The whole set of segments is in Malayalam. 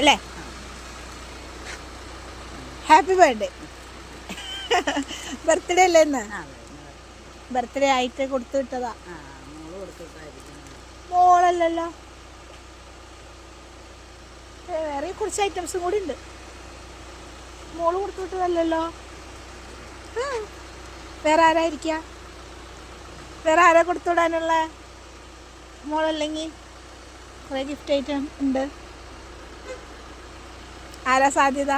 അല്ലേ? Happy birthday. ബർത്ത്ഡേ അല്ലേ ഇന്ന്? ബർത്ത്ഡേ ആയിട്ട് കൊടുത്തു വിട്ടതാ. മോളല്ലല്ലോ, വേറെ കുറച്ച് ഐറ്റംസും കൂടി ഉണ്ട്. മോള് കൊടുത്തു വിട്ടതല്ലല്ലോ. വേറെ ആരായിരിക്ക? വേറെ ആരാ കൊടുത്തു വിടാനുള്ള? മോളല്ലെങ്കിൽ കുറേ ഗിഫ്റ്റ് ഐറ്റം ഉണ്ട്. ആരാ സാധ്യത?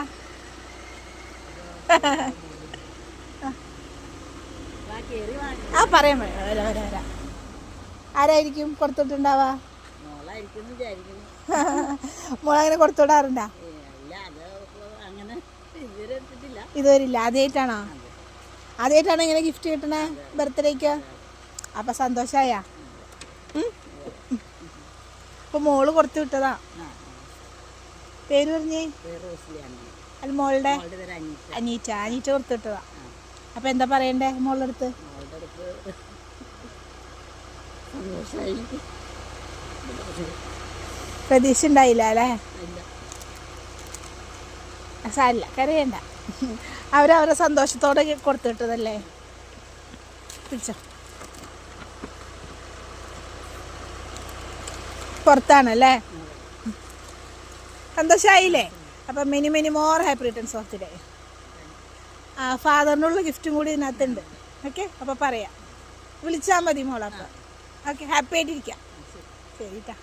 ആ പറയാൻ വരാം. ആരായിരിക്കും കൊടുത്തിട്ടുണ്ടാവാ? മോളങ്ങനെ കൊടുത്തുവിടാറുണ്ടാ? ഇതുവരില്ല. ആദ്യമായിട്ടാണോ? ആദ്യമായിട്ടാണോ ഇങ്ങനെ ഗിഫ്റ്റ് കിട്ടണേ ബർത്ത്ഡേക്ക്? അപ്പം സന്തോഷമായ? ഇപ്പം മോള് കൊടുത്തു വിട്ടതാ. പേര് പറഞ്ഞേ? അത് മോളുടെ അനീറ്റ. അനീറ്റ കൊടുത്തു വിട്ടതാ. അപ്പം എന്താ പറയണ്ടേ മോളുടെ അടുത്ത്? പ്രതീക്ഷ ഉണ്ടായില്ല അല്ലേ? സാരില്ല, കരയണ്ട. അവരവരെ സന്തോഷത്തോടെ കൊടുത്തു വിട്ടതല്ലേ. പിടിച്ചോ. പുറത്താണല്ലേ? സന്തോഷമായില്ലേ? അപ്പം many more happy returns of the day. ഫാദറിനുള്ള ഗിഫ്റ്റും കൂടി ഇതിനകത്തുണ്ട്. ഓക്കെ, അപ്പോൾ പറയാം. വിളിച്ചാൽ മതി മോളപ്പം. Okay, happy ആയിട്ടിരിക്കാം. ശരി കേട്ടോ.